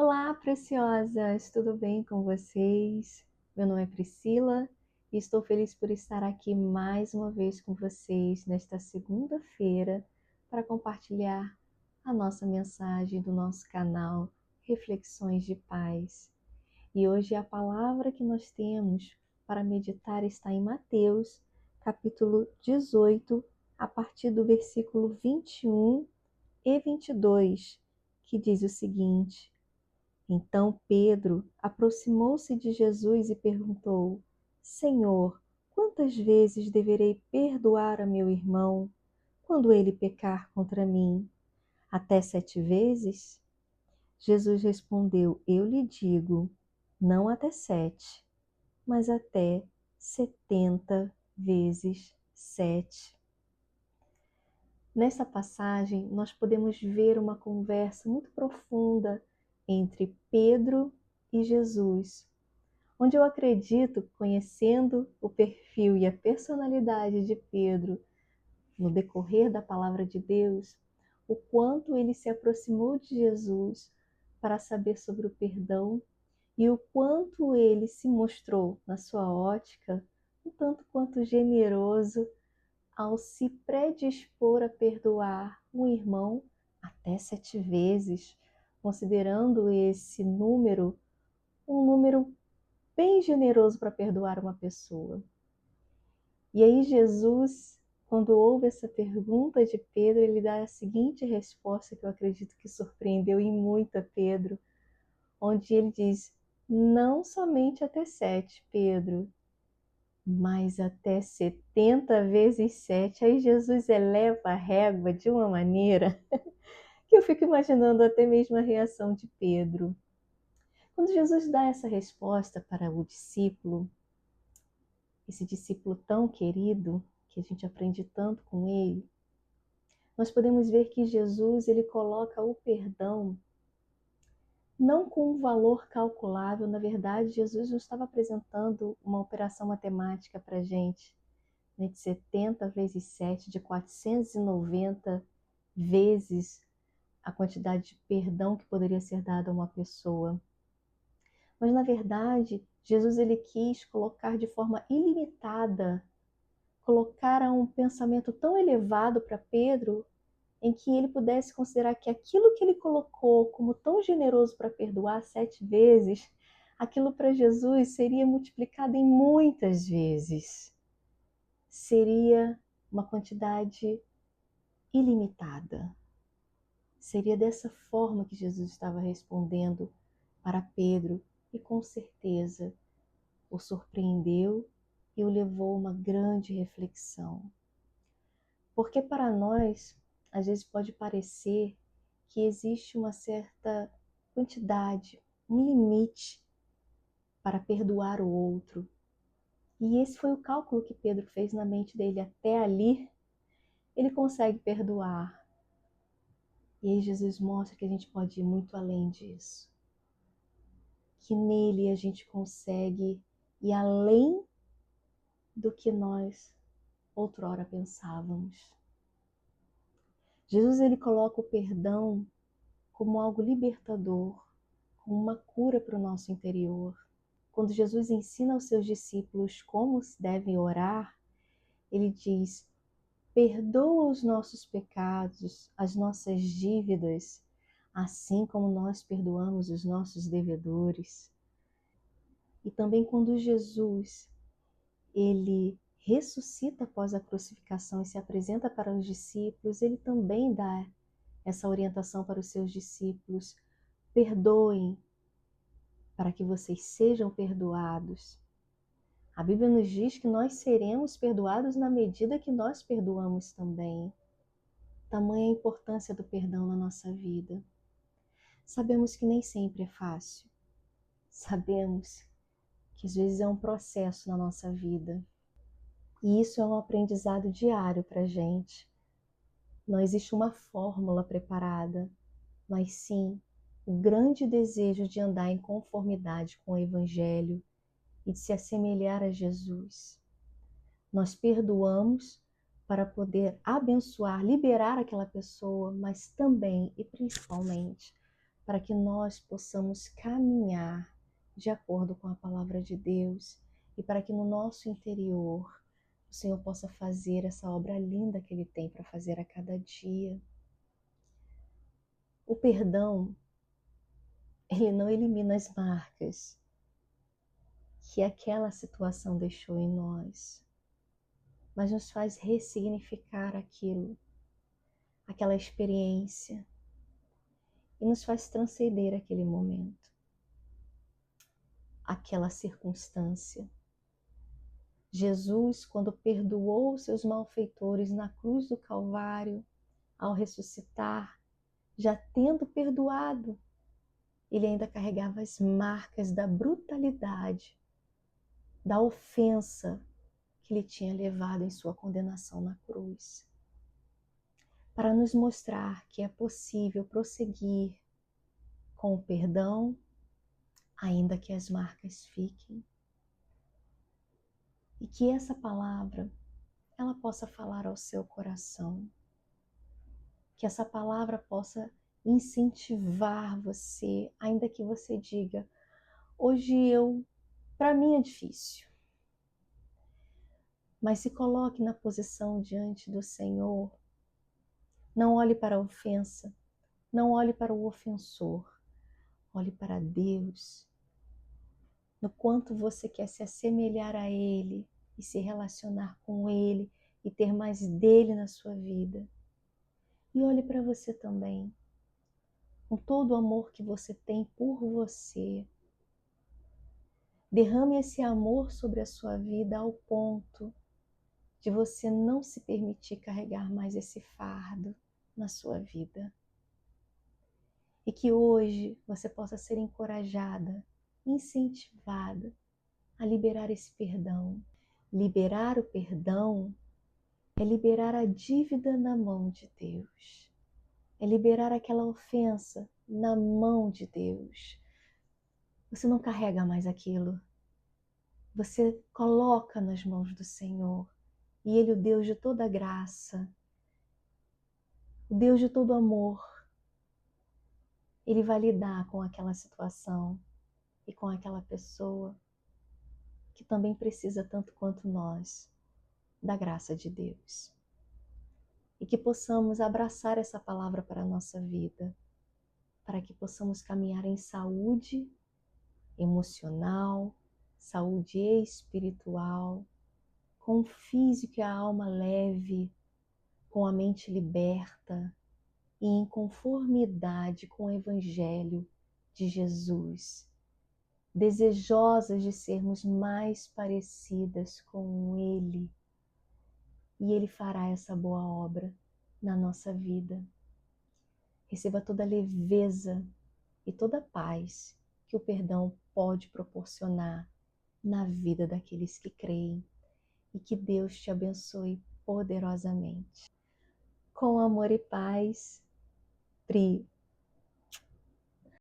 Olá, preciosas! Tudo bem com vocês? Meu nome é Priscila e estou feliz por estar aqui mais uma vez com vocês nesta segunda-feira para compartilhar a nossa mensagem do nosso canal Reflexões de Paz. E hoje a palavra que nós temos para meditar está em Mateus, capítulo 18, a partir do versículo 21 e 22, que diz o seguinte: Então Pedro aproximou-se de Jesus e perguntou: Senhor, quantas vezes deverei perdoar a meu irmão quando ele pecar contra mim? Até 7 vezes? Jesus respondeu: Eu lhe digo, não até 7, mas até 70 vezes 7. Nessa passagem, nós podemos ver uma conversa muito profunda entre Pedro e Jesus, onde eu acredito, conhecendo o perfil e a personalidade de Pedro no decorrer da palavra de Deus, o quanto ele se aproximou de Jesus para saber sobre o perdão e o quanto ele se mostrou, na sua ótica, um tanto quanto generoso ao se predispor a perdoar um irmão até 7 vezes, considerando esse número um número bem generoso para perdoar uma pessoa. E aí Jesus, quando ouve essa pergunta de Pedro, ele dá a seguinte resposta que eu acredito que surpreendeu em muito a Pedro, onde ele diz: não somente até 7, Pedro, mas até 70 vezes 7. Aí Jesus eleva a régua de uma maneira que eu fico imaginando até mesmo a reação de Pedro. Quando Jesus dá essa resposta para o discípulo, esse discípulo tão querido, que a gente aprende tanto com ele, nós podemos ver que Jesus ele coloca o perdão não com um valor calculável. Na verdade, Jesus não estava apresentando uma operação matemática para a gente, de 70 vezes 7, de 490 vezes a quantidade de perdão que poderia ser dada a uma pessoa. Mas, na verdade, Jesus ele quis colocar de forma ilimitada, colocar um pensamento tão elevado para Pedro, em que ele pudesse considerar que aquilo que ele colocou como tão generoso para perdoar 7 vezes, aquilo para Jesus seria multiplicado em muitas vezes. Seria uma quantidade ilimitada. Seria dessa forma que Jesus estava respondendo para Pedro e com certeza o surpreendeu e o levou a uma grande reflexão. Porque para nós, às vezes pode parecer que existe uma certa quantidade, um limite para perdoar o outro. E esse foi o cálculo que Pedro fez na mente dele. Até ali, ele consegue perdoar. E aí Jesus mostra que a gente pode ir muito além disso. Que nele a gente consegue ir além do que nós outrora pensávamos. Jesus ele coloca o perdão como algo libertador, como uma cura para o nosso interior. Quando Jesus ensina aos seus discípulos como se devem orar, ele diz: perdoa os nossos pecados, as nossas dívidas, assim como nós perdoamos os nossos devedores. E também quando Jesus, ele ressuscita após a crucificação e se apresenta para os discípulos, ele também dá essa orientação para os seus discípulos: perdoem para que vocês sejam perdoados. A Bíblia nos diz que nós seremos perdoados na medida que nós perdoamos também. Tamanha a importância do perdão na nossa vida. Sabemos que nem sempre é fácil. Sabemos que às vezes é um processo na nossa vida. E isso é um aprendizado diário para a gente. Não existe uma fórmula preparada, mas sim o grande desejo de andar em conformidade com o Evangelho e de se assemelhar a Jesus. Nós perdoamos para poder abençoar, liberar aquela pessoa, mas também e principalmente para que nós possamos caminhar de acordo com a palavra de Deus e para que no nosso interior o Senhor possa fazer essa obra linda que Ele tem para fazer a cada dia. O perdão, ele não elimina as marcas que aquela situação deixou em nós, mas nos faz ressignificar aquilo, aquela experiência, e nos faz transcender aquele momento, aquela circunstância. Jesus, quando perdoou seus malfeitores na cruz do Calvário, ao ressuscitar, já tendo perdoado, ele ainda carregava as marcas da brutalidade, da ofensa que ele tinha levado em sua condenação na cruz. Para nos mostrar que é possível prosseguir com o perdão, ainda que as marcas fiquem. E que essa palavra, ela possa falar ao seu coração. Que essa palavra possa incentivar você, ainda que você diga, hoje para mim é difícil. Mas se coloque na posição diante do Senhor. Não olhe para a ofensa, não olhe para o ofensor. Olhe para Deus. No quanto você quer se assemelhar a Ele e se relacionar com Ele e ter mais dele na sua vida. E olhe para você também, com todo o amor que você tem por você. Derrame esse amor sobre a sua vida ao ponto de você não se permitir carregar mais esse fardo na sua vida. E que hoje você possa ser encorajada, incentivada a liberar esse perdão. Liberar o perdão é liberar a dívida na mão de Deus. É liberar aquela ofensa na mão de Deus. Você não carrega mais aquilo. Você coloca nas mãos do Senhor. E Ele, o Deus de toda graça, o Deus de todo amor, Ele vai lidar com aquela situação e com aquela pessoa que também precisa tanto quanto nós da graça de Deus. E que possamos abraçar essa palavra para a nossa vida, para que possamos caminhar em saúde emocional, saúde espiritual, com o físico e a alma leve, com a mente liberta e em conformidade com o Evangelho de Jesus, desejosas de sermos mais parecidas com Ele. E Ele fará essa boa obra na nossa vida. Receba toda a leveza e toda a paz que o perdão pode proporcionar na vida daqueles que creem. E que Deus te abençoe poderosamente. Com amor e paz, Pri.